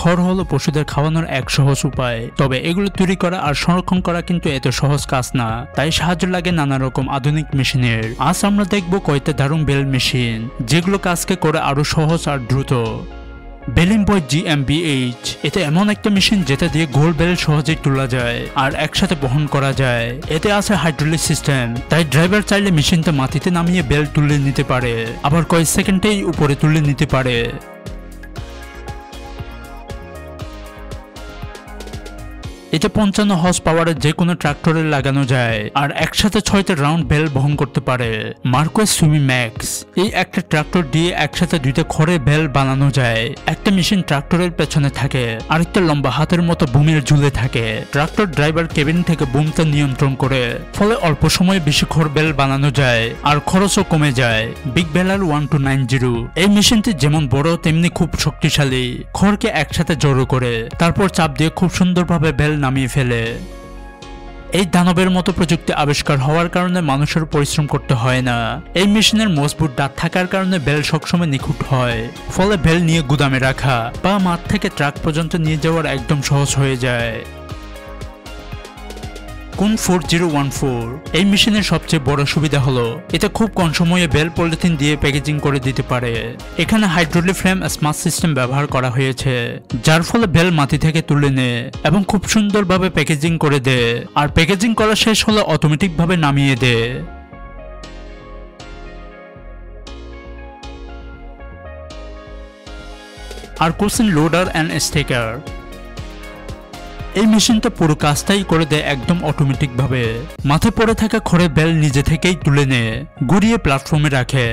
খড় হলো পশুদের খাওয়ানোর এক সহজ উপায়, তবে এগুলো তৈরি করা আর সংরক্ষণ করা কিন্তু এত সহজ কাজ না, তাই সাহায্য লাগে নানা রকম আধুনিক মেশিনের। আজ আমরা দেখব কয়েকটা দারুণ বেল মেশিন যেগুলো কাজকে করে আরো সহজ আর দ্রুত। বেলিং বয় GmbH এটা এমন একটা মেশিন যেটা দিয়ে গোল বেল সহজেই তোলা যায় আর একসাথে বহন করা যায়। এতে আছে হাইড্রোলিক সিস্টেম, তাই ড্রাইভার চাইলে মেশিনটা মাটিতে নামিয়ে বেল তুলে নিতে পারে, আবার কয়েক সেকেন্ডেই উপরে তুলে নিতে পারে। এটা 55 হর্স পাওয়ারের যে কোনো ট্রাক্টরে লাগানো যায় আর একসাথে 6টা রাউন্ড বেল বহন করতে পারে। মার্কোয়েস সুমি ম্যাক্স এই একটা ট্রাক্টর দিয়ে একসাথে 2টা খড়ের বেল বানানো যায়। একটা মেশিন ট্রাক্টরের পেছনে থাকে, আরেকটা লম্বা হাতের মতো বুমের ঝুলে থাকে। ট্রাক্টর ড্রাইভার কেবিন থেকে বুমটা নিয়ন্ত্রণ করে, ফলে অল্প সময়ে বেশি খড় বেল বানানো যায় আর খরচও কমে যায়। বিগ বেলার 1290 এই মেশিনটি যেমন বড় তেমনি খুব শক্তিশালী। খড়কে একসাথে জড়ো করে তারপর চাপ দিয়ে খুব সুন্দরভাবে বেল নামিয়ে ফেলে। এই দানবের মতো প্রযুক্তি আবিষ্কার হওয়ার কারণে মানুষের পরিশ্রম করতে হয় না। এই মেশিনের মজবুত দাঁত থাকার কারণে বেল সবসময় নিখুঁত হয়, ফলে বেল নিয়ে গুদামে রাখা বা মাঠ থেকে ট্রাক পর্যন্ত নিয়ে যাওয়ার একদম সহজ হয়ে যায়। কুন 4014 এই মেশিনের সবচেয়ে বড় সুবিধা হলো এটা খুব কম সময়ে বেল পলিথিন দিয়ে প্যাকেজিং করে দিতে পারে। এখানে হাইড্রোলিক ফ্রেম স্মার্ট সিস্টেম ব্যবহার করা হয়েছে, যার ফলে বেল মাটি থেকে তুলে নেয় এবং খুব সুন্দরভাবে প্যাকেজিং করে দেয়, আর প্যাকেজিং করা শেষ হলে অটোমেটিকভাবে নামিয়ে দেয়। আর কোসিন লোডার অ্যান্ড স্টেকার এই মেশিনটা পুরো কাজটাই করে দেয় একদম অটোমেটিক ভাবে। মাথায় পড়ে থাকা খড়ের বেল নিজে থেকেই তুলে নেয়, ঘুরিয়ে প্ল্যাটফর্মে রাখে,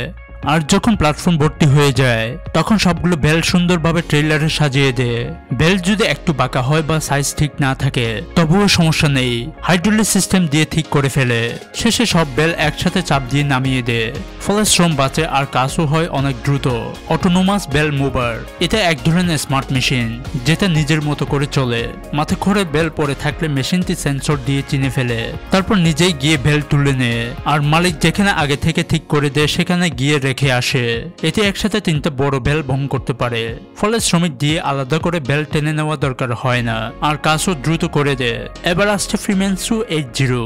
আর যখন প্ল্যাটফর্ম ভর্তি হয়ে যায় তখন সবগুলো বেল সুন্দরভাবে ট্রেলারে সাজিয়ে দেয়। বেল যদি একটু বাঁকা হয় বা সাইজ ঠিক না থাকে তবুও সমস্যা নেই, হাইড্রোলিক সিস্টেম দিয়ে ঠিক করে ফেলে। শেষে সব বেল একসাথে চাপ দিয়ে নামিয়ে দেয়, ফলে শ্রম বাঁচে আর কাজও হয় অনেক দ্রুত। অটোনোমাস বেল মুভার এটা এক ধরনের স্মার্ট মেশিন যেটা নিজের মতো করে চলে। মাথা খড়ে বেল পড়ে থাকলে মেশিনটি সেন্সর দিয়ে চিনে ফেলে, তারপর নিজেই গিয়ে বেল তুলে নেয় আর মালিক যেখানে আগে থেকে ঠিক করে দেয় সেখানে গিয়ে রেখে আসে। এতে একসাথে 3টা বড় বেল বহন করতে পারে, ফলে শ্রমিক দিয়ে আলাদা করে বেল টেনে নেওয়া দরকার হয় না আর কাজও দ্রুত করে দেয়। এবার আসছে ফ্রিম্যানসু 80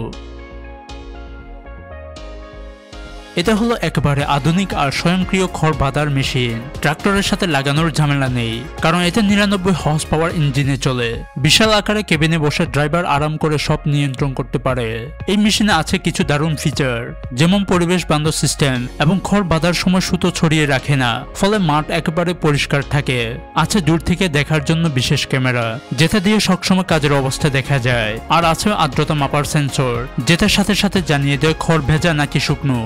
এটা হলো একেবারে আধুনিক আর স্বয়ংক্রিয় খড় বাঁধার মেশিন। ট্রাক্টরের সাথে লাগানোর ঝামেলা নেই, কারণ এটা 99 হর্স পাওয়ার ইঞ্জিনে চলে। বিশাল আকারে কেবিনে বসে ড্রাইভার আরাম করে সব নিয়ন্ত্রণ করতে পারে। এই মেশিনে আছে কিছু দারুণ ফিচার, যেমন পরিবেশ বান্ধব সিস্টেম এবং খড় বাঁধার সময় সুতো ছড়িয়ে রাখে না, ফলে মাঠ একেবারে পরিষ্কার থাকে। আছে দূর থেকে দেখার জন্য বিশেষ ক্যামেরা, যেটা দিয়ে সবসময় কাজের অবস্থা দেখা যায়। আর আছে আর্দ্রতা মাপার সেন্সর, যেটার সাথে সাথে জানিয়ে দেয় খড় ভেজা নাকি শুকনো।